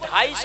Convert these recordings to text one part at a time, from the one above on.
250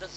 10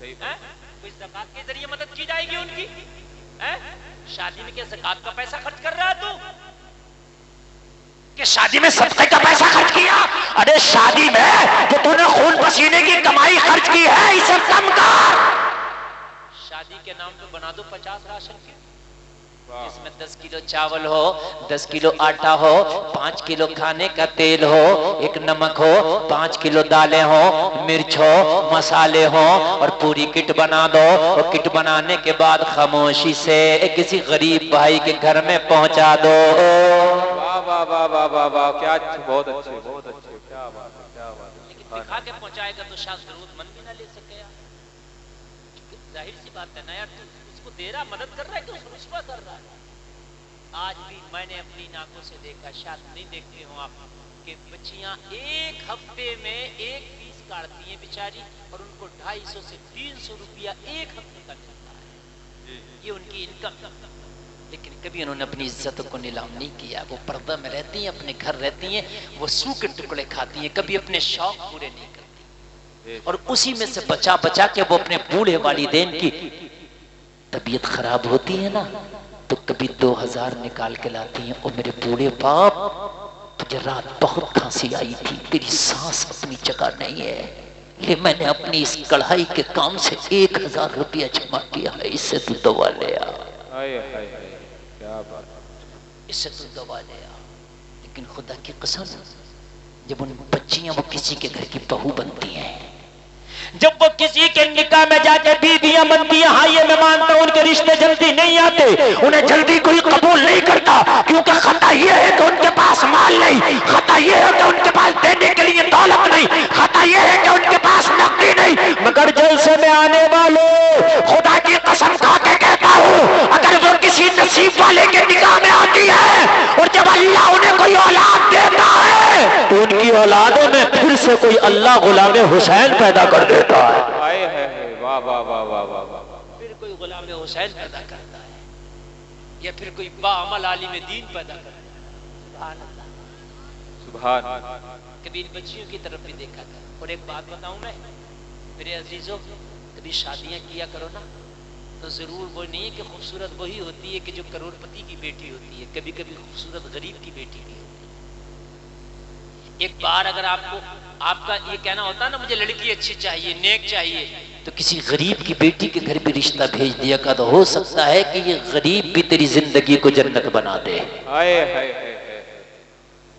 کوئی زکات کے ذریعے مدد کی جائے گی ان کی؟ شادی میں کیا زکات کا پیسہ خرچ کر رہا ہے تو؟ کہ شادی میں صدقے کا پیسہ خرچ کیا؟ ارے شادی میں جو تو نے خون پسینے کی کمائی خرچ کی ہے اسے کم کر. شادی کے نام پہ بنا دو 50 راشن کے، جس میں 10 کلو چاول ہو، 10 کلو آٹا ہو، 5 کلو کھانے کا تیل ہو، 1 نمک ہو، 5 کلو دالیں ہو، مرچ ہو، مسالے ہو، اور پوری کٹ بنا دو. اور کٹ بنانے کے بعد خاموشی سے کسی غریب بھائی کے گھر میں پہنچا دو. واہ واہ واہ واہ واہ واہ، کیا اچھے، بہت اچھے، بہت اچھے، کیا بات ہے، کیا بات ہے. لیکن دکھا کے پہنچائے گا تو شاید ضرورت مند بھی نہ لے سکے یار. ظاہر سی بات ہے نا یار، اس کو دے رہا، مدد کر رہا ہے کہ اس کو رشوہ کر رہا ہے. آج بھی میں نے اپنی آنکھوں سے دیکھا، شاید نہیں دیکھتے ہوں آپ، کہ بچیاں ایک ہفتے میں 1 پیس کاٹتی ہیں بیچاری، اور ان کو 250 سے 300 روپیہ ایک ہفتے کا ملتا ہے. یہ ان کی انکم. لیکن کبھی انہوں نے اپنی عزت کو نیلام نہیں کیا. وہ پردہ میں رہتی ہیں، اپنے گھر رہتی ہیں، وہ سو کے ٹکڑے کھاتی ہیں، کبھی اپنے شوق پورے نہیں کرتی. اور اسی میں سے بچا بچا کے وہ اپنے بوڑھے والدین کی طبیعت خراب ہوتی ہے نا، تو کبھی 2000 نکال کے لاتی ہیں. اور میرے بوڑھے باپ، تجھے رات بہت کھانسی آئی تھی، تیری سانس اپنی جگہ نہیں ہے، یہ میں نے اپنی اس کڑھائی کے کام سے 1000 روپیہ جمع کیا ہے، اس سے تو دوا لے آ. کیا بات، اس سے تو دوا لے آ. لیکن خدا کی قسم، جب ان بچیاں وہ کسی کے گھر کی بہو بنتی ہیں، جب وہ کسی کے نکاح میں جا کے بیویاں بنتی ہیں، ہاں یہ میں مانتا ہوں ان کے رشتے جلدی نہیں آتے، انہیں جلدی کوئی قبول نہیں کرتا، کیونکہ خطا یہ ہے کہ ان کے پاس مال نہیں، خطا یہ ہے کہ ان کے پاس دینے کے لیے دولت نہیں، خطا یہ ہے کہ ان کے پاس نقدی نہیں. مگر جلسے میں آنے والوں، خدا کی قسم کھا کے کہتا ہوں، اگر وہ کسی نصیب والے کے نکاح میں آتی ہے اور جب اللہ انہیں کوئی اولاد دیتا ہے تو ان کی اولادوں میں پھر سے کوئی اللہ غلام حسین پیدا کر دیتا ہے. واہ واہ واہ واہ واہ واہ. پھر کوئی غلام حسین پیدا کرتا ہے، یا پھر کوئی باعمل عالم دین پیدا کرتا ہے. سبحان اللہ، سبحان. کبھی ان بچیوں کی طرف بھی دیکھا کر. اور ایک بات بتاؤں میں میرے عزیزوں، کبھی شادیاں کیا کرو نا تو ضرور وہ نہیں ہے کہ خوبصورت وہی ہوتی ہے کہ جو کروڑ پتی کی بیٹی ہوتی ہے، کبھی کبھی خوبصورت غریب کی بیٹی بھی ہوتی ہے. ایک بار اگر آپ کا یہ کہنا ہوتا ہے نا مجھے لڑکی اچھی چاہیے، نیک چاہیے، تو کسی غریب کی بیٹی کے گھر بھی رشتہ بھیج دیا کا، تو ہو سکتا ہے کہ یہ غریب بھی تیری زندگی کو جنت بنا دے.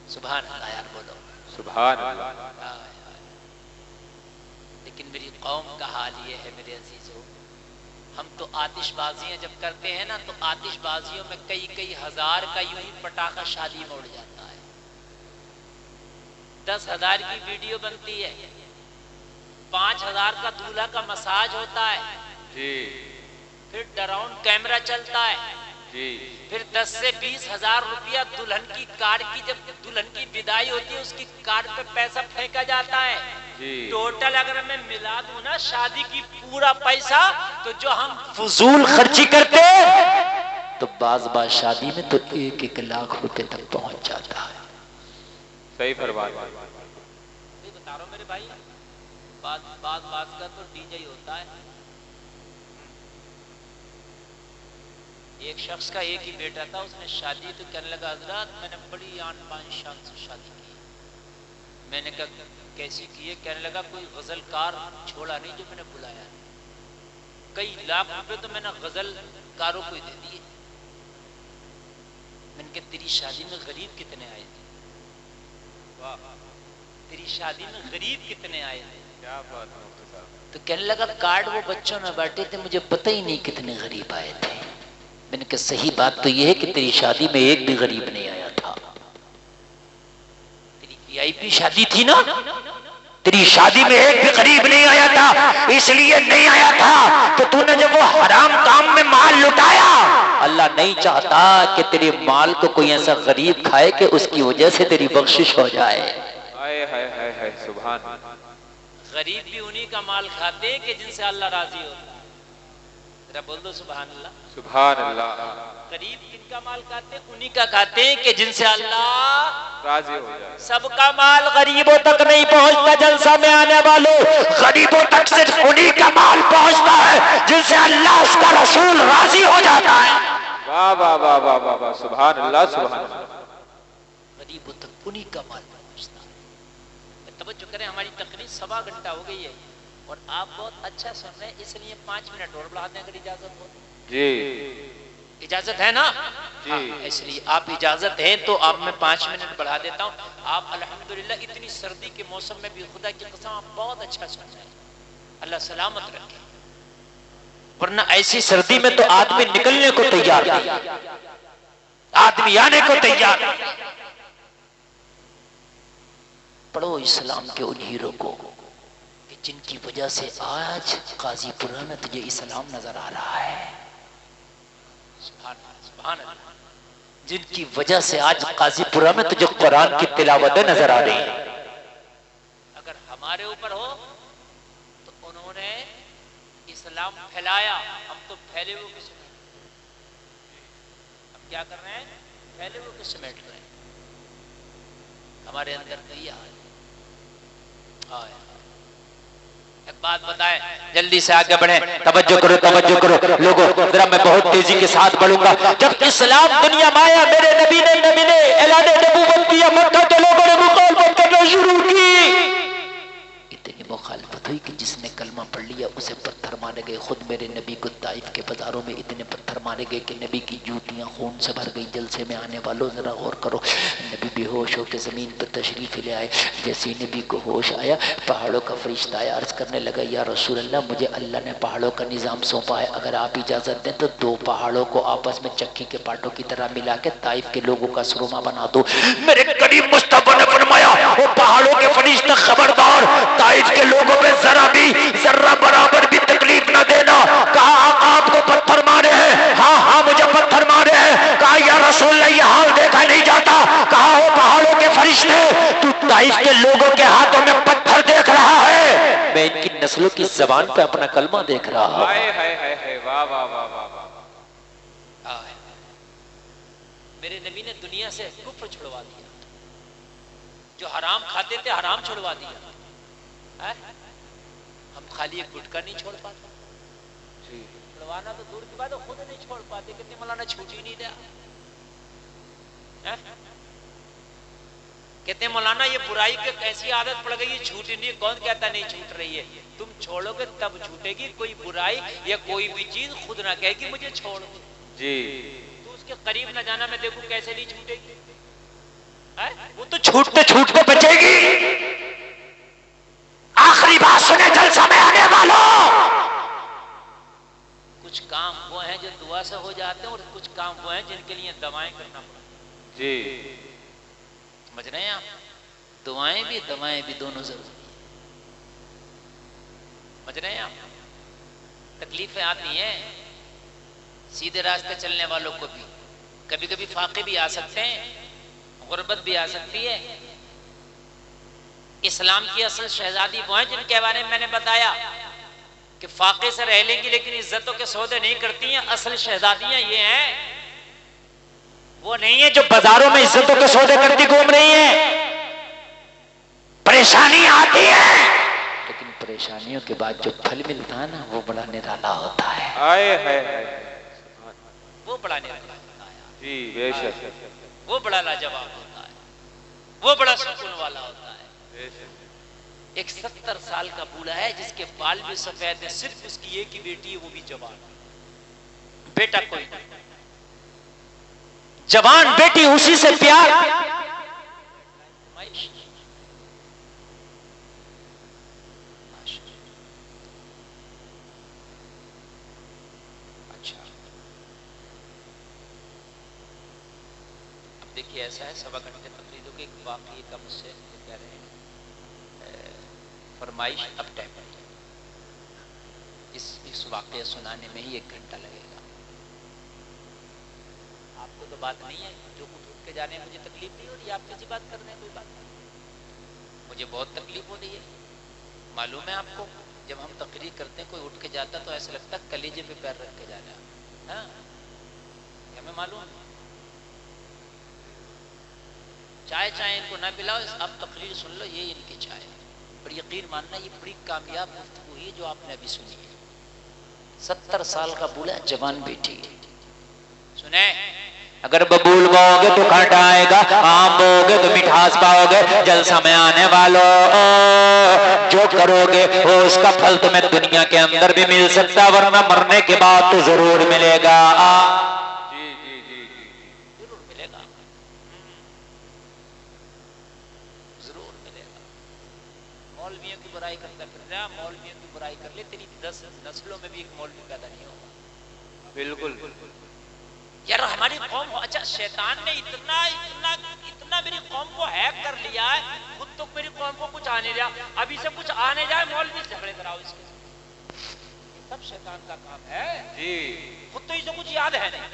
سبحان اللہ یار، بولو سبحان اللہ. لیکن میری قوم کا حال یہ ہے میرے عزیزوں، ہم تو آتش بازیاں جب کرتے ہیں نا تو آتش بازیوں میں کئی ہزار کا یوں ہی پٹاخہ شادی میں اڑ جاتا ہے. 10,000 کی ویڈیو بنتی ہے، 5,000 کا دولہا کا مساج ہوتا ہے، جی پھر ڈراؤن کیمرہ چلتا ہے، جی. پھر 10 سے 20,000 روپیہ دلہن کی کار کی، جب دلہن کی بدائی ہوتی ہے اس کی کار پہ پیسہ پھینکا جاتا ہے. ٹوٹل اگر میں ملا دوں نا شادی کی پورا پیسہ، تو جو ہم فضول خرچی کرتے تو بعض شادی میں تو 1-1 لاکھ روپے تک پہنچ جاتا ہے. صحیح فرمایا. بتا رہا ہوں میرے بھائی، بعض کا تو ڈی جے ہوتا ہے. ایک شخص کا ایک ہی بیٹا تھا، اس نے شادی تو کہنے لگا حضرات میں نے بڑی آن بان شان سے شادی کی. میں نے کہا کیسی کی ہے؟ کہنے لگا کوئی غزل کار چھوڑا نہیں جو میں نے بلایا، کئی لاکھ روپے تو میں نے غزل کاروں کو ہی دے دیے. میں نے کہا تیری شادی میں غریب کتنے آئے تھے؟ تیری شادی میں غریب کتنے آئے تھے؟ کیا بات ہے. تو کہنے لگا کارڈ وہ بچوں میں بیٹھے تھے، مجھے پتہ ہی نہیں کتنے غریب آئے تھے. میں نے کہا صحیح بات تو یہ ہے کہ تیری شادی میں ایک بھی غریب نہیں آیا تھا. تیری وی آئی پی شادی تھی نا، تیری شادی میں ایک بھی غریب نہیں آیا تھا. اس لیے نہیں آیا تھا کہ تو نے جب وہ حرام کام میں مال لٹایا، اللہ نہیں چاہتا کہ تیرے مال کو کوئی ایسا غریب کھائے کہ اس کی وجہ سے تیری بخشش ہو جائے. سبحان. غریب بھی انہی کا مال کھاتے ہیں کہ جن سے اللہ راضی ہوتا ہے. ذرا بول دو سبحان اللہ. سبحان اللہ. غریب کن کا مال کھاتے ہیں؟ انہی کا کھاتے ہیں کہ جن سے اللہ راضی ہو جائے. سب کا مال غریبوں تک نہیں پہنچتا. جلسہ میں آنے والوں، غریبوں تک صرف انہی کا مال پہنچتا جن سے اللہ اس کا رسول راضی ہو جاتا ہے. واہ واہ واہ واہ واہ واہ، سبحان اللہ سبحان اللہ. غریب تک انہی کا مال پہنچتا ہے. توجہ کریں، ہماری تقریر 1.25 گھنٹہ ہو گئی ہے اور آپ بہت اچھا سن رہے ہیں، اس لیے 5 منٹ اور بڑھا دیں اگر اجازت ہو. جی اجازت ہے نا؟ جی. ہاں، اس لیے آپ اجازت ہے تو آپ میں 5 منٹ بڑھا دیتا ہوں. آپ الحمدللہ اتنی سردی کے موسم میں بھی خدا کی قسم آپ بہت اچھا سن رہے ہیں. اللہ سلامت رکھے، ورنہ ایسی سردی میں تو آدمی نکلنے کو تیار نہیں، آدمی آنے کو تیار نہیں. پڑھو اسلام کے ان ہیرو کو کہ جن کی وجہ سے آج قاضی پورہ میں تجھے اسلام نظر آ رہا ہے. سبحان اللہ. جن کی وجہ سے آج قاضی پورہ میں تجھے قرآن کی تلاوتیں نظر آ رہی ہیں. اگر ہمارے اوپر ہو تو انہوں نے اسلام پھیلایا، ہم تو پھیلے ہوئے کو سمیٹ. ہم کیا کر رہے ہیں؟ پھیلے ہوئے کو سمیٹ رہے ہیں. ہمارے اندر تو یہ حال ہے. ایک بات بتائیں، جلدی سے آگے بڑھیں. توجہ کرو توجہ کرو لوگوں، ذرا میں بہت تیزی کے ساتھ بڑھوں گا. جب اسلام دنیا میں آیا، میرے نبی نے اعلان نبوت کیا، مکہ کے لوگوں نے مخالفت کرنا شروع کی. اتنی مخالفت ہوئی کہ جس نے کلمہ پڑھ لیا اسے پتھر مارے گئے. خود میرے نبی کو طائف کے بازاروں میں اتنے پتھر مارے گئے کہ نبی کی جوتیاں خون سے بھر گئی. جلسے میں آنے والوں ذرا غور کرو، نبی بے ہوش ہو کے زمین پر تشریف لے آئے. جیسے نبی کو ہوش آیا، پہاڑوں کا فرشتہ آیا، عرض کرنے لگا یا رسول اللہ، مجھے اللہ نے پہاڑوں کا نظام سونپا ہے، اگر آپ اجازت دیں تو 2 پہاڑوں کو آپس میں چکی کے پاٹوں کی طرح ملا کے طائف کے لوگوں کا سرما بنا دو. میرے قریب مصطفیٰ نے فرمایا وہ پہاڑوں کے فرشتے خبردار، طائف کے لوگوں پہ ذرہ برابر بھی تکلیف نہ دینا. کہا آقا آپ کو پتھر مارے ہیں؟ ہاں مجھے پتھر مارے ہیں. کہا یا رسول اللہ یہ حال دیکھا نہیں جاتا. کہا وہ پہاڑوں کے فرشتے، تو طائف کے لوگوں کے ہاتھوں میں پتھر دیکھ رہا ہے، میں ان کی نسلوں کی زبان پہ اپنا کلمہ دیکھ رہا ہوں. ہائے ہائے ہائے ہائے، واہ واہ واہ واہ واہ. میرے نبی نے دنیا سے کفر چھڑوا دیا، جو حرام کھاتے تھے حرام چھڑوا دیا. ہم خالی ایک گٹکا نہیں چھوڑ پاتے، چھڑوانا تو دور کی بات ہے، خود نہیں چھوڑ پاتے. کتنے مولانا چھوٹ ہی نہیں دیا. کہتے مولانا یہ برائی کی ایسی عادت پڑ گئی ہے، چھوٹ نہیں. کون کہتا نہیں چھوٹ رہی ہے؟ تم چھوڑو گے تب چھوٹے گی. کوئی برائی یا کوئی بھی چیز خود نہ کہے گی مجھے چھوڑ دو. جی تو اس کے قریب نہ جانا، میں دیکھوں کیسے نہیں چھوٹے گی. وہ تو چھوٹتے چھوٹتے بچے گی. آخری بات سنے جلسہ میں آنے والوں، کچھ کام وہ ہیں جو دعا سے ہو جاتے ہیں اور کچھ کام وہ ہیں جن کے لیے دوائیں کرنا پڑتا. جی سمجھ رہے ہیں آپ؟ دعائیں بھی دونوں ضروری ہیں. سمجھ رہے ہیں آپ؟ تکلیفیں آتی ہیں سیدھے راستے چلنے والوں کو بھی، کبھی کبھی فاقے بھی آ سکتے ہیں، غربت بھی آ سکتی ہے. اسلام کی اصل شہزادی وہ ہیں جن کے بارے میں نے بتایا کہ فاقے سے رہ لیں گی لیکن عزتوں کے سودے نہیں کرتی ہیں. اصل شہزادیاں یہ ہیں، وہ نہیں ہیں جو بازاروں میں عزتوں کے سودے کرتی گھوم رہی ہیں. پریشانی آتی ہے لیکن پریشانیوں کے بعد جو پھل ملتا ہے نا وہ بڑا نرالا ہوتا ہے. ہائے ہائے ہائے، وہ بڑا نرالا ہوتا ہے. جی بے شک، وہ بڑا لاجواب ہوتا ہے، وہ بڑا سکون والا ہوتا ہے. بے شک. ایک 70 سال کا بوڑھا ہے جس کے بال بھی سفید ہیں، صرف اس کی ایک ہی بیٹی ہے، وہ بھی جوان. بیٹا کوئی نہیں، جوان بیٹی، اسی سے پیار. اچھا اب دیکھیے ایسا ہے، 1.25 گھنٹے تقریر کے ایک واقعے کا مجھ سے کہہ رہے ہیں فرمائش. اب ٹائم اس واقعہ سنانے میں ہی 1 گھنٹہ لگے گا. آپ کو تو بات نہیں ہے، جو کچھ اٹھ کے جانے مجھے تکلیف نہیں ہو رہی. آپ کیسی بات کر رہے ہیں؟ کوئی بات نہیں، مجھے بہت تکلیف ہو رہی ہے. معلوم ہے آپ کو، جب ہم تقریر کرتے ہیں کوئی اٹھ کے جاتا تو ایسا لگتا ہے کلیجے پہ پیر رکھ کے جانا. ہاں ہمیں معلوم ہے. چائے ان کو نہ پلاؤ، اب تقریر سن لو، یہ ان کی چائے. پر یقین ماننا یہ بڑی کامیاب گفتگو ہے جو آپ نے ابھی سنی ہے. 70 سال کا بولا جوان بیٹی سنیں اگر ببول بو گے تو کھٹ آئے گا، آم بو گے تو مٹھاس پاؤ گے، جلسہ میں آنے والوں جو کرو گے وہ اس کا پھل تمہیں دنیا کے اندر بھی مل سکتا ہے، ورنہ مرنے کے بعد تو ضرور ملے گا۔ جی جی جی جی ضرور ملے گا، ضرور ملے گا۔ مولویوں کی برائی کرتا پھر رہا، مولویوں کی برائی کر لے، تیری 10 نسلوں میں بھی ایک مولوی پیدا نہیں ہوگا۔ بالکل یار ہماری قوم، اچھا شیطان نے اتنا اتنا اتنا میری قوم کو ہیک کر لیا ہے، خود تو میری قوم کو کچھ آنے جا، ابھی سے کچھ آنے جائے مولوی جھگڑے کراؤ اس کے، سب شیطان کا کام ہے جی۔ خود تو اسے کچھ یاد ہے نہیں،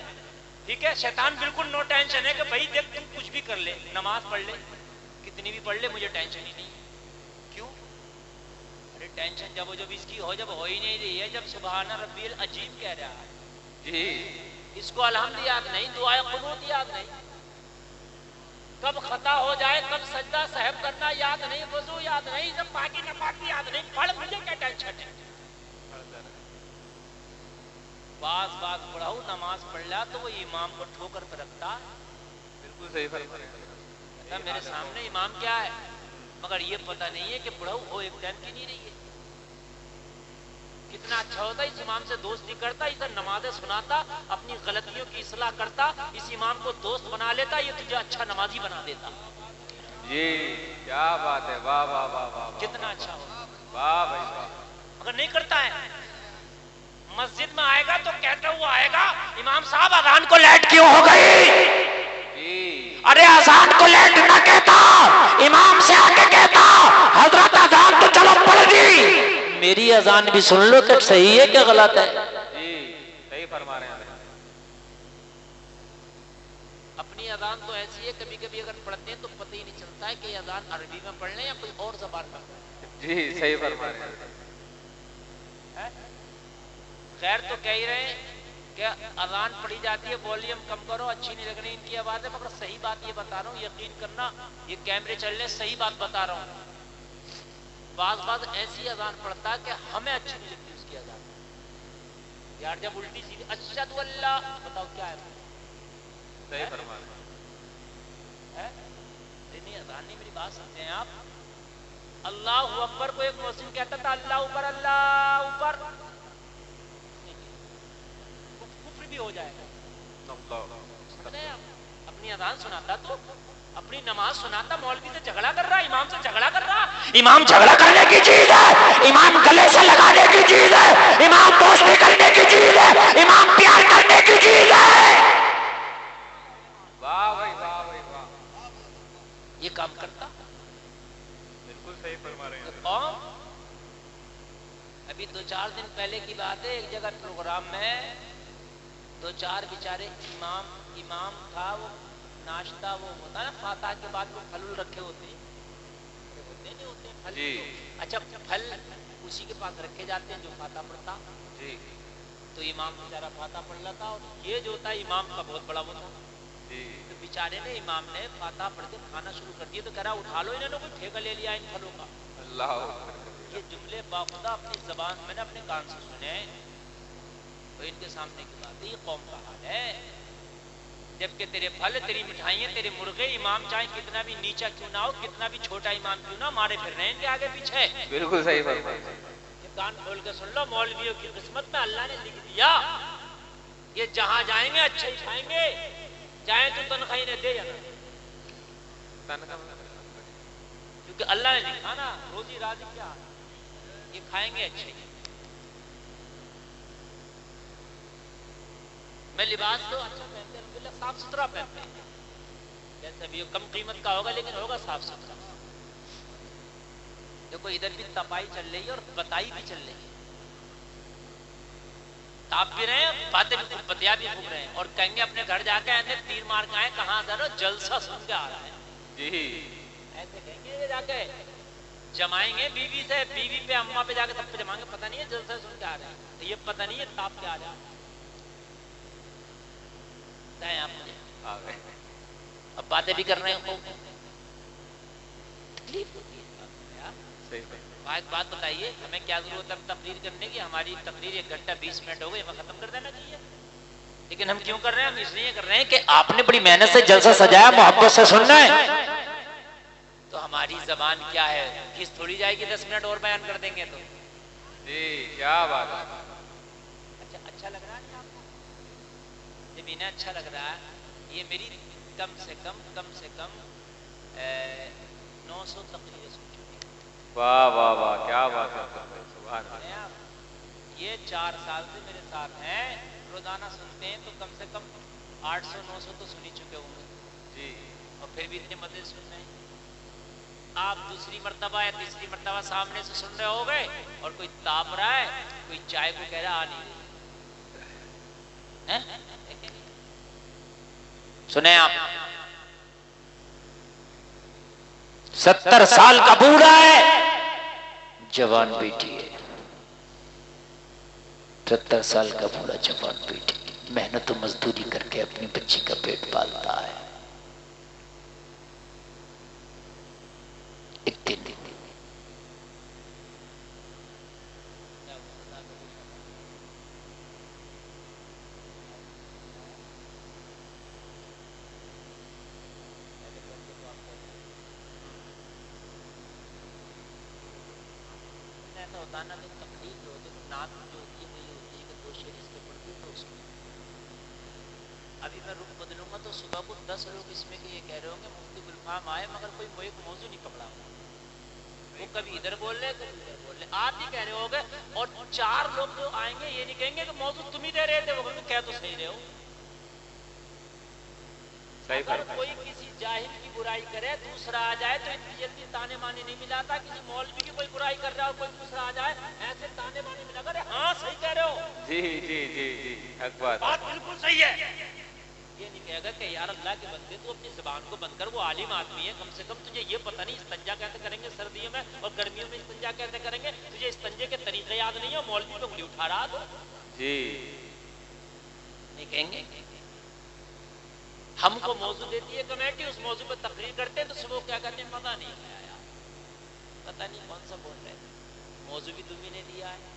ٹھیک ہے؟ شیطان بالکل نو ٹینشن ہے کہ بھائی دیکھ تم کچھ بھی کر لے، نماز پڑھ لے، کتنی بھی پڑھ لے، مجھے ٹینشن ہی نہیں۔ کیوں؟ ارے ٹینشن جب اس کی ہو، جب ہو ہی نہیں رہی ہے، جب سبحان ربی العظیم کہہ رہا ہے، جی اس کو الحمد یاد نہیں، دعائے قنوت یاد نہیں، کب خطا ہو جائے، کب سجدہ صاحب کرنا یاد نہیں، وضو یاد نہیں، جب پاکی نپاکی یاد نہیں، پڑھ مجھے کیا ٹینشن ہے؟ بعض پڑھاؤ نماز پڑھ لیا تو وہ امام کو ٹھوکر پہ رکھتا، بالکل صحیح فرما رہے ہیں۔ کہتا میرے سامنے امام کیا ہے، مگر یہ پتہ نہیں ہے کہ پڑھاؤ ہو ایک ٹائم کی نہیں رہی ہے۔ کتنا اچھا ہوتا اس امام سے دوستی کرتا، اسے نمازیں سناتا، اپنی غلطیوں کی اصلاح کرتا، اس امام کو دوست بنا لیتا، یہ تجھے اچھا نمازی بنا دیتا۔ جی کیا بات ہے، واہ واہ واہ واہ، کتنا اچھا ہوگا، واہ بھائی واہ۔ مگر نہیں کرتا ہے۔ مسجد میں آئے گا تو کہتا ہوا آئے گا، امام صاحب اذان کو لیٹ کیوں ہو گئی؟ جی ارے اذان کو لیٹ نہ کہتا، امام سے آ کے کہتا حضرت اذان تو چلو پڑھ دی، میری اذان بھی سن لو کہ صحیح ہے کہ غلط ہے۔ جی صحیح فرما رہے ہیں۔ اپنی اذان تو ایسی ہے، کبھی کبھی اگر پڑھتے ہیں تو پتہ ہی نہیں چلتا ہے کہ یہ اذان عربی میں پڑھ لیں یا کوئی اور زبان میں پڑھ لیں۔ جی صحیح فرما رہے ہیں۔ خیر تو کہہ ہی رہے ہیں کہ اذان پڑھی جاتی ہے، والیوم کم کرو، اچھی نہیں لگ رہی ان کی آواز ہے، مگر صحیح بات یہ بتا رہا ہوں، یقین کرنا یہ کیمرے چل رہے، صحیح بات بتا رہا ہوں۔ بعض ایسی اذان پڑھتا ہے کہ ہمیں اچھی نہیں لگتی اس کی اذان، یار جب الٹی سیدھی اشہد اللہ، بتاؤ کیا ہے؟ صحیح فرما رہے ہیں۔ نہیں اذان نہیں، میری بات سمجھتے ہیں آپ؟ اللہ اکبر کو ایک محسن کہتا تھا اللہ اوپر، اللہ اوپر، کفر بھی ہو جائے گا۔ اپنی اذان سناتا تو اپنی نماز سناتا، مولوی سے جھگڑا کر رہا، امام سے جھگڑا کر رہا۔ امام جھگڑا کرنے کی چیز ہے، امام گلے سے لگانے کی چیز ہے، امام دوستی کرنے کی چیز ہے، امام پیار کرنے کی چیز ہے۔ واہ بھائی واہ بھائی واہ، یہ کام کرتا بالکل صحیح فرما رہے ہیں۔ قوم ابھی 2-4 دن پہلے کی بات ہے، ایک جگہ پروگرام میں 2-4 بیچارے امام تھا، وہ ناشتہ وہ ہوتا ہے نا فاتح کے بعد وہ پھل رکھے ہوتے ہیں، نہیں ہوتے ہیں پھل، جی اچھا پھل اسی کے پاس رکھے جاتے ہیں جو فاتح پڑھتا، جی تو امام بیچارہ فاتح پڑھ لیتا، اور یہ جو ہوتا ہے امام کا بہت بڑا ہوتا، جی تو بیچارے نے امام نے فاتح پڑھ کے کھانا شروع کر دیا، تو کہہ رہا اٹھا لو انہوں نے کوئی ٹھیکہ لے لیا ان پھلوں کا۔ اللہ، یہ جملے باخدا اپنی زبان میں نے اپنے کان سے سنے، تو ان کے سامنے کی بات ہے، یہ قوم کا حال ہے۔ جبکہ تیرے پھل، تیری مٹھائیاں، تیرے مرغے، امام چاہے کتنا بھی نیچا کیوں نہ ہو، کتنا بھی چھوٹا امام کیوں نہ، مارے پھر رہے ہیں ان کے آگے پیچھے۔ بالکل صحیح فرما رہے ہیں۔ یہ کان کھول کے سن لو، مولویوں کی قسمت میں اللہ نے لکھ دیا، یہ جہاں جائیں گے اچھا ہی کھائیں گے، چاہے تو تنخواہ نہ دے یا نہ دے، کیونکہ اللہ نے لکھا نا روزی رازق کیا، یہ کھائیں گے اچھے ہی۔ میں لباس تو اچھا پہنتے ہیں، الحمدللہ صاف ستھرا پہنتے ہیں، جیسے بھی کم قیمت کا ہوگا لیکن ہوگا صاف ستھرا۔ دیکھو ادھر بھی تپائی چل رہی ہے اور بتائی بھی چل رہی ہے، تاپ بھی رہے ہیں، باتیں بھی بتیا بھی گھوم رہے ہیں، اور کہیں گے اپنے گھر جا کے ایسے تیر مار کے آئے کہاں ذرا جلسہ سن کے آ رہا ہے، جی ایسے کہیں گے جا کے جمائیں گے بیوی سے، بیوی پہ اماں پہ جا کے سب پہ جمائیں گے، پتہ نہیں ہے جلسہ سن کے آ رہے ہیں، یہ پتہ نہیں ہے تاپ کے آ رہا ہے۔ آپ مجھے اب باتیں بھی کر رہے ہیں، تکلیف ہوتی ہے، ایک بات بتائیے، ہمیں کیا ضرورت ہے تقریر کرنے کی؟ ہماری تقریر 1 گھنٹہ 20 منٹ ہو گئی، ہمیں ختم کر دینا چاہیے. لیکن ہم کیوں کر رہے ہیں؟ ہم اس لیے کر رہے ہیں کہ آپ نے بڑی محنت سے جلسہ سجایا، محبت سے سننا ہے. تو ہماری زبان کیا ہے، کس تھوڑی جائے گی 10 منٹ اور بیان کر دیں گے تو. جی کیا بات ہے. اچھا لگ رہا ہے آپ کو؟ جب انہیں اچھا لگ رہا ہے، یہ میری کم سے کم 900 تقریریں سن چکی. واہ واہ واہ کیا بات ہے. سبحان اللہ. یہ 4 سال سے میرے ساتھ ہیں، روزانہ سنتے ہیں تو کم سے کم 800-900 تو سنی چکے ہوں گے جی. اور پھر بھی اتنے مزے سن رہے ہیں. آپ دوسری مرتبہ یا تیسری مرتبہ سامنے سے سن رہے ہو گئے اور کوئی تاپ رہا ہے، کوئی چائے کو کہہ رہا آ نہیں. سنیں آپ، 70 سال کا بوڑھا ہے، جوان بیٹی ہے. 70 سال کا بوڑھا جوان بیٹی محنت و مزدوری کر کے اپنی بچی کا پیٹ پالتا ہے. ایک دن ہوتا نا تو تکلیف ہوتی ہے، نعت جو ہوتی ہے یہ ہوتی ہے کہ 2 شعر اس کے پڑھتے تو اس کو. ابھی میں رخ بدلوں گا تو صبح کو 10 لوگ اس میں کہ یہ کہہ رہے ہوں گے مفتی گلفام آئے مگر کوئی ایک موضوع نہیں پکڑا ہوا. وہ کبھی ادھر بول رہے کبھی ادھر بول رہے. آپ ہی کہہ رہے ہوگے اور 4 لوگ جو آئیں گے یہ نہیں کہیں گے کہ موضوع تم ہی دے رہے تھے، وہ کہہ تو صحیح رہے ہو. اگر کوئی کسی جاہل کی برائی کرے دوسرا آ جائے تو اتنی جلدی تانے مانے نہیں ملاتا. کسی مولوی کی کوئی برائی کر رہا ہے اور کوئی دوسرا آ جائے ایسے تانے مانے ملا کر ہاں صحیح کہہ رہے ہو. جی جی جی جی حق بات بالکل صحیح ہے. یہ نہیں کہے گا کہ یار اللہ کے بندے تو اپنی زبان کو بند کر، وہ عالم آدمی ہے، کم سے کم تجھے یہ پتہ نہیں استنجا کیسے کریں گے سردیوں میں اور گرمیوں میں استنجا کیسے کریں گے، تجھے استنجے کے طریقے یاد نہیں ہے، مولوی پہ انگلی اٹھا رہا تو جی. نہیں کہیں گے. ہم کو موضوع دیتی ہے کمیٹی، اس موضوع پہ تقریر کرتے ہیں تو صبح کیا کہتے ہیں مزہ نہیں آیا، پتہ نہیں کون سا بول رہے ہیں، موضوع بھی تمہیں نے دیا ہے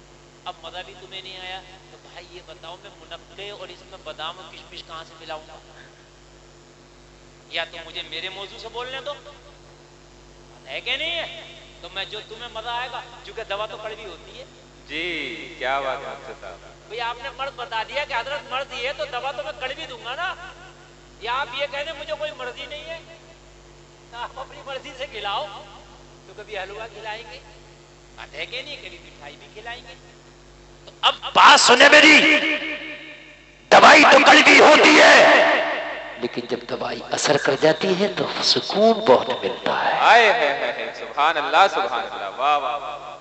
اب مزہ بھی تمہیں نہیں آیا. تو بھائی یہ بتاؤ میں منقع اور اس میں بادام اور کشمش کہاں سے ملاؤں گا؟ یا تو مجھے میرے موضوع سے بولنے دو، ہے کہ نہیں ہے؟ تو میں جو تمہیں مزہ آئے گا، چونکہ دوا تو کڑوی ہوتی ہے. جی کیا بات ہے افسر صاحب. بھئی آپ نے مرض بتا دیا کہ حضرت مرض یہ ہے تو دوا تو میں کڑوی دوں گا نا. یا آپ یہ کہہ دیں مجھے کوئی مرضی نہیں ہے، آپ اپنی مرضی سے کھلاؤ. تو کبھی حلوہ کھلائیں گے، بات ہے کہ نہیں، کبھی مٹھائی بھی کھلائیں گے. تو اب بات سنے میری، دوائی تو کڑوی ہوتی ہے لیکن جب دوائی اثر کر جاتی ہے تو سکون بہت ملتا ہے. سبحان اللہ سبحان اللہ. واہ واہ واہ.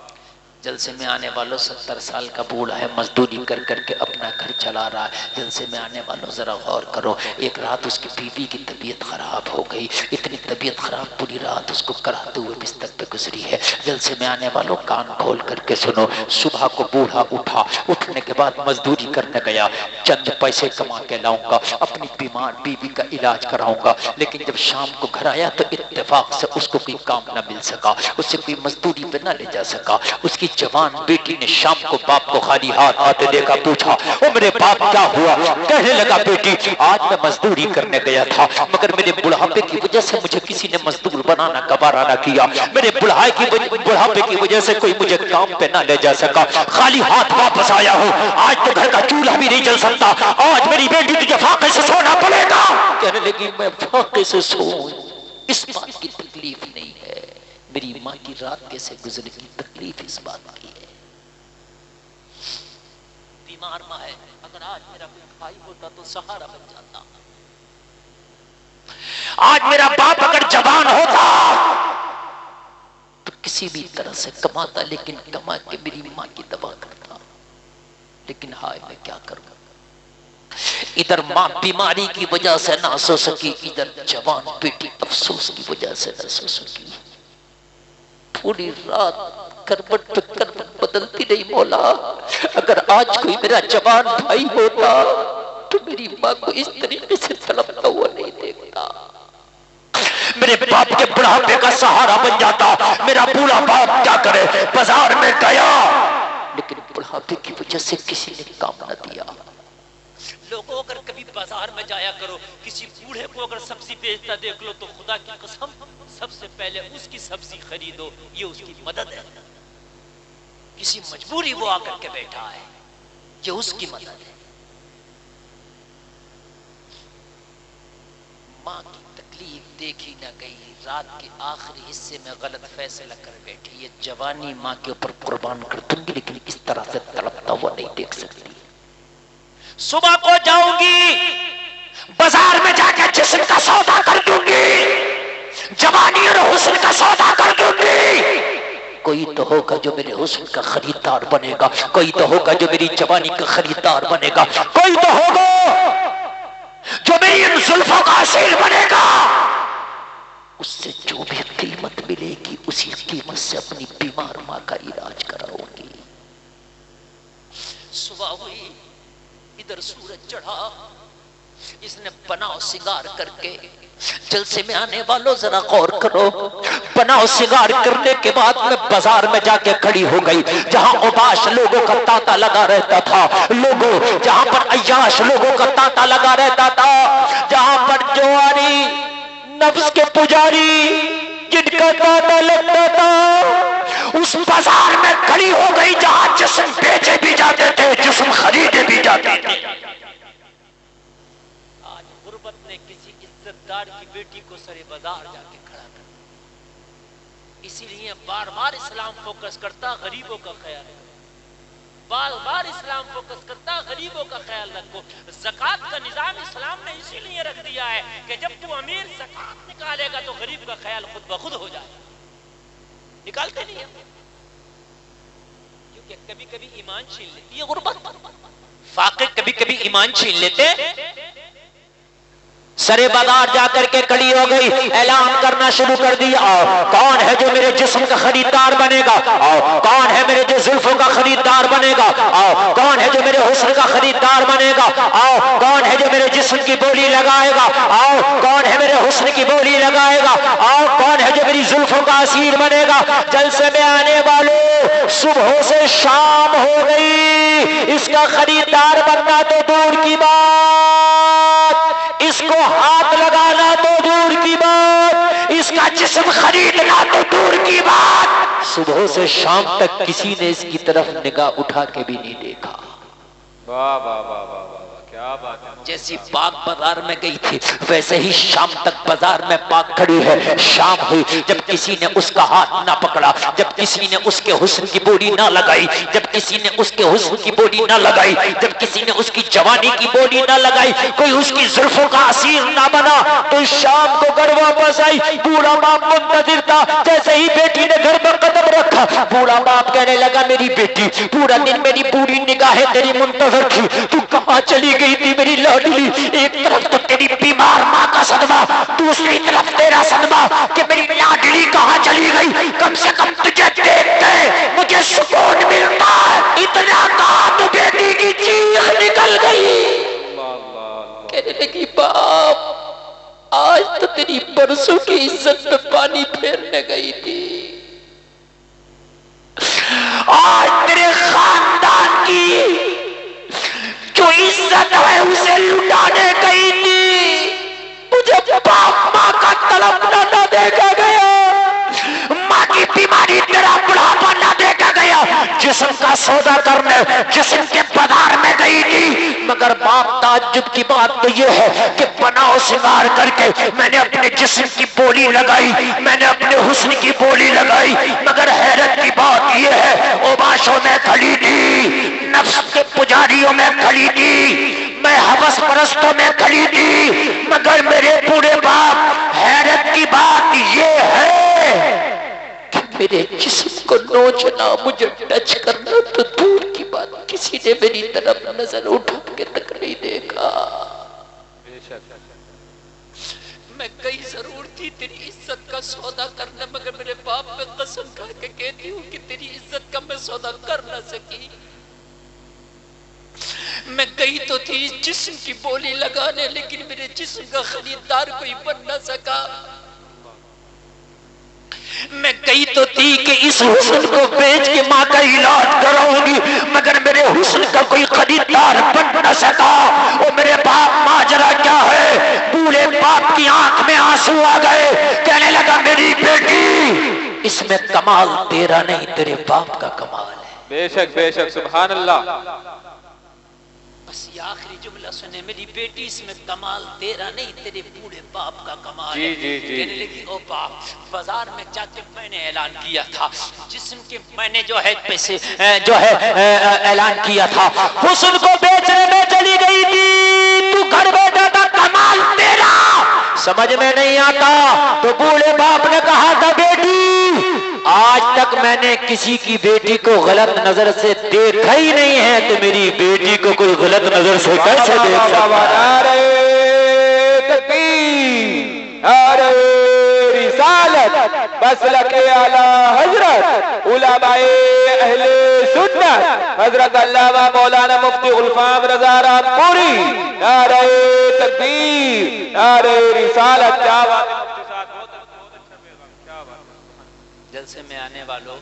جلسے میں آنے والوں 70 سال کا بوڑھا ہے، مزدوری کر کر کے اپنا گھر چلا رہا ہے. جلسے میں آنے والوں ذرا غور کرو، ایک رات اس کی بیوی کی طبیعت خراب ہو گئی، اتنی طبیعت خراب پوری رات اس کو کراتے ہوئے بستر پہ گزری ہے. جلسے میں آنے والوں کان کھول کر کے سنو، صبح کو بوڑھا اٹھا، اٹھنے کے بعد مزدوری کرنے گیا، چند پیسے کما کے لاؤں گا، اپنی بیمار بیوی کا علاج کراؤں گا. لیکن جب شام کو گھر آیا تو اتفاق سے اس کو کوئی کام نہ مل سکا، اسے کوئی مزدوری پہ نہ لے جا سکا. اس کی جوان بیٹی نے شام کو باپ کو خالی ہاتھ آتے دیکھا، پوچھا او میرے باپ کیا ہوا؟ کہنے لگا بیٹی آج میں مزدوری کرنے گیا تھا مگر میرے بڑھاپے کی وجہ سے مجھے کسی نے مزدور بنانا گوارا نہ کیا، میرے بڑھاپے کی وجہ سے کوئی مجھے کام پہ نہ لے جا سکا، خالی ہاتھ واپس آیا ہوں. آج تو گھر کا چولہا بھی نہیں جل سکتا، آج میری بیٹی تجھے فاقے سے سونا پڑے گا. کہنے لگی میں فاقے سے سوؤں اس بات کی تکلیف نہیں ہے، میری ماں کی رات کیسے گزرے کی تکلیف اس بات کی ہے. بیمار ماں ہے، اگر آج میرا کوئی بھائی ہوتا تو سہارا بن جاتا، آج میرا باپ اگر جوان ہوتا تو کسی بھی طرح سے کماتا، لیکن کما کے میری ماں کی دوا کرتا. لیکن ہائے میں کیا کروں، ادھر ماں بیماری کی وجہ سے نہ سو سکی، ادھر جوان بیٹی افسوس کی وجہ سے نہ سو سکی. پوری رات کروٹ پہ کروٹ بدلتی رہی. مولا اگر آج کوئی میرا جوان بھائی ہوتا تو میری ماں کو اس طریقے سے تڑپتا ہوا نہیں دیکھتا. میرے باپ کے بڑھاپے کا سہارا بن جاتا. میرا بوڑھا باپ کیا کرے, بازار میں گیا لیکن بڑھاپے کی وجہ سے کسی نے کام نہ دیا. لوگوں اگر کبھی بازار میں جایا کرو, کسی بوڑھے کو اگر سبزی بیچتا دیکھ لو تو خدا کی قسم سب سے پہلے اس کی سبزی خریدو, یہ اس کی مدد ہے. کسی مجبوری وہ آ کر کے بیٹھا ہے, یہ اس کی مدد ہے. ماں کی تکلیف دیکھی نہ گئی, رات کے آخری حصے میں غلط فیصلہ کر بیٹھی. یہ جوانی ماں کے اوپر قربان کر دوں گی لیکن اس طرح سے تڑپتا ہوا نہیں دیکھ سکتی. صبح کو جاؤں گی, بازار میں جا کے جسم کا سودا کر دوں گی, جوانی اور حسن کا سودا کر دوں گی. کوئی تو ہوگا جو میرے حسن کا خریدار بنے گا, کوئی تو ہوگا جو میری جوانی کا خریدار بنے گا, کوئی تو ہوگا جو میری ان زلفوں کا اسیر بنے گا. اس سے جو بھی قیمت ملے گی اسی قیمت سے اپنی بیمار ماں کا علاج کراؤں گی. صبح ہوئی, ادھر سورج چڑھا, اس نے بناؤ سنگار کر کے, جلسے میں آنے والوں ذرا غور کرو, بناؤ سنگار کرنے کے بعد میں بازار میں جا کے کھڑی ہو گئی جہاں اوباش لوگوں کا تانتا لگا رہتا تھا, لوگوں جہاں پر عیاش لوگوں کا تانتا لگا رہتا تھا, جہاں پر جواری نفس کے پجاری جن کا تانتا لگتا تھا, اس بازار میں کھڑی ہو گئی جہاں جسم بیچے بھی جاتے تھے, جسم خریدے بھی جاتے تھے. آج غربت نے کسی عزت دار کی بیٹی کو سرے بازار جا کے کھڑا کر, اسی لیے بار بار اسلام فوکس کرتا غریبوں کا خیال, بار بار اسلام فوکس کرتا غریبوں کا خیال رکھو. زکات کا نظام اسلام نے اسی لیے رکھ دیا ہے کہ جب تو امیر زکات نکالے گا تو غریب کا خیال خود بخود ہو جائے. نکالتے نہیں ہیں کیونکہ کبھی کبھی ایمان چھین لیتی ہے غربت, فاقے کبھی کبھی ایمان چھین لیتے. سرے بازار جا کر کے کھڑی ہو گئی, اعلان کرنا شروع کر دیا, کون ہے جو میرے جسم کا خریدار بنے گا, کون ہے میرے جو زلفوں کا خریدار بنے گا, کون ہے جو میرے حسن کا خریدار بنے گا, کون ہے جو میرے جسم کی بولی لگائے گا, کون ہے میرے حسن کی بولی لگائے گا, کون ہے جو میری زلفوں کا اسیر بنے گا. جلسے میں آنے والوں, صبح سے شام ہو گئی, اس کا خریدار بننا تو دور کی بات, اس کو ہاتھ لگانا تو دور کی بات, اس کا جسم خریدنا تو دور کی بات. صبح سے شام تک کسی نے اس کی طرف نگاہ اٹھا کے بھی نہیں دیکھا. واہ واہ واہ واہ واہ, کیا بات ہے. جیسی پاک بازار میں گئی تھی ویسے ہی شام تک بازار میں پاک کھڑی ہے. شام ہوئی جب کسی نے اس کا ہاتھ نہ پکڑا, جب کسی نے اس کے حسن کی بولی نہ لگائی, جب کسی نے اس کے حسن کی بولی نہ لگائی, جب کسی نے اس کی جوانی کی بولی نہ لگائی, کوئی اس کی زلفوں کا اسیر نہ بنا, تو شام کو گھر واپس آئی. بوڑھا باپ منتظر تھا, جیسے ہی بیٹی نے گھر پر قدم رکھا بوڑھا باپ کہنے لگا, میری بیٹی پورا دن میری بوڑھی نگاہیں تیری منتظر تھی, تو کہاں چلی گئی تھی میری لاڈلی. ایک طرف تو تیری بیمار ماں کا صدمہ, دوسری طرف تیرا صدمہ کہ میری لاڈلی کہاں چلی گئی. کم سے کم تجھے دیکھ کے مجھے سکون ملتا ہے, اتنا کہا تو بیٹی کی چیخ نکل گئی. کہنے لگی, باپ آج تو تیری برسوں کی عزت میں پانی پھیرنے گئی تھی, آج تیرے خاندان کی جو عزت ہے اسے لٹانے گئی تھی. مجھے باپ ماں کا تڑپنا نہ دیکھا گیا, ماں کی بیماری تیرا بڑھاپا نہ دیکھا گیا. جسم کا سودا کرنے جسم کے بازار میں گئی تھی, مگر باپ تعجب کی بات تو یہ ہے کہ بناؤ سنگار کر کے میں نے اپنے جسم کی بولی لگائی, میں نے اپنے حسن کی بولی لگائی, مگر حیرت کی بات یہ ہے اوباشوں میں کھڑی تھی, نفس کے پجاریوں میں کھڑی تھی, میں ہوس پرستوں میں کھڑی تھی, مگر میرے بوڑھے باپ حیرت کی بات یہ ہے کہ میرے جسم کو نوچنا, مجھے ٹچ کرنا تو دور کی بات, کسی نے میری طرف نظر اٹھا کے تک نہیں دیکھا. میں کئی ضرور تھی تیری عزت کا سودا کرنا, مگر میرے باپ میں قسم کھا کے کہتی ہوں کہ تیری عزت کا میں سودا کر نہ سکی. میں گئی تو تھی جسم کی بولی لگانے, لیکن میرے جسم کا خریدار کوئی بن نہ سکا. میں گئی تو تھی کہ اس حسن کو بیچ کے ماں کا علاج کراؤں گی، مگر میرے حسن کا کوئی خریدار بن نہ سکا۔ وہ میرے باپ ماجرا کیا ہے؟ بوڑھے باپ کی آنکھ میں آنسو آ گئے، کہنے لگا میری بیٹی اس میں کمال تیرا نہیں تیرے باپ کا کمال ہے۔ بے شک سبحان اللہ۔ بس یہ آخری جملہ سنے، میری بیٹی اس میں کمال تیرا نہیں تیرے بوڑھے باپ کا کمال ہے۔ کہنے لگی او باپ، بازار میں جا کے میں نے اعلان کیا تھا، جسم کے میں نے جو ہے پیسے اعلان کیا تھا، حسن کو بیچنے میں چلی گئی تھی، تو گھر بیٹھا تھا، کمال تیرا سمجھ میں نہیں آتا تو بوڑھے باپ نے کہا تھا بیٹی آج تک میں نے کسی کی بیٹی کو غلط نظر سے دیکھا ہی نہیں ہے، تو میری بیٹی کو کوئی غلط نظر سے کیسے دیکھ سکتا ہے؟ نعرہ تکبیر، نعرہ رسالت، مسلک اعلی حضرت علماء اہل سنت حضرت علامہ مولانا مفتی غلفام رضا رامپوری، نعرہ تکبیر، نعرہ رسالت۔ کیا بات ہے مفتی صاحب، بہت اچھا پیغام، کیا بات ہے۔ جلسے میں آنے والوں،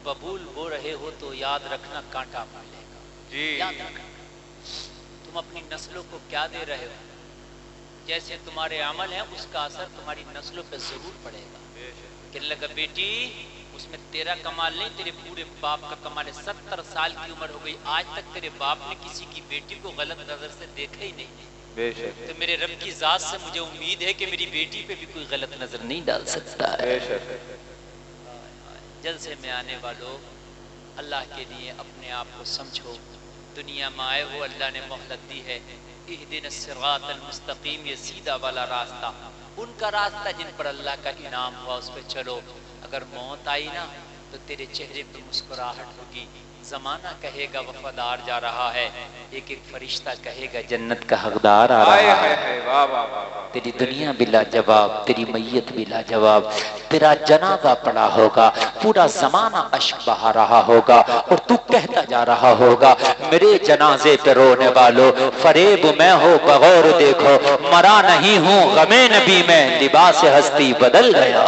ببول بو رہے ہو تو یاد رکھنا کانٹا ملے گا، یاد رکھنا۔ تم اپنی نسلوں کو کیا دے رہے ہو؟ جیسے تمہارے عمل ہیں اس کا اثر تمہاری نسلوں پہ ضرور پڑے گا۔ کہنے لگا بیٹی اس میں تیرا کمال نہیں تیرے پورے باپ کا کمال ہے۔ 70 سال کی عمر ہو گئی، آج تک تیرے باپ نے کسی کی بیٹی کو غلط نظر سے دیکھا ہی نہیں، تو میرے رب کی ذات سے مجھے امید ہے کہ میری بیٹی پہ بھی کوئی غلط نظر نہیں ڈال سکتا ہے۔ جلسے میں آنے والوں، اللہ کے لیے اپنے آپ کو سمجھو، دنیا میں آئے ہو اللہ نے مہلت دی ہے، اہدنا الصراط المستقیم، یہ سیدھا والا راستہ، ان کا راستہ جن پر اللہ کا انعام ہوا اس پہ چلو۔ اگر موت آئی نا تو تیرے چہرے پہ مسکراہٹ ہوگی، زمانہ کہے گا وفادار جا رہا ہے، ایک ایک فرشتہ کہے گا جنت کا حقدار آ رہا ہے۔ تیری دنیا بھی لاجواب، تیری میت بھی لاجواب، تیرا جنازہ پڑا ہوگا، پورا زمانہ اشک بہا رہا ہوگا اور تو کہتا جا رہا ہوگا میرے جنازے پہ رونے والوں فریب میں ہو بغور دیکھو، مرا نہیں ہوں غم نبی میں، لباس ہستی بدل گیا۔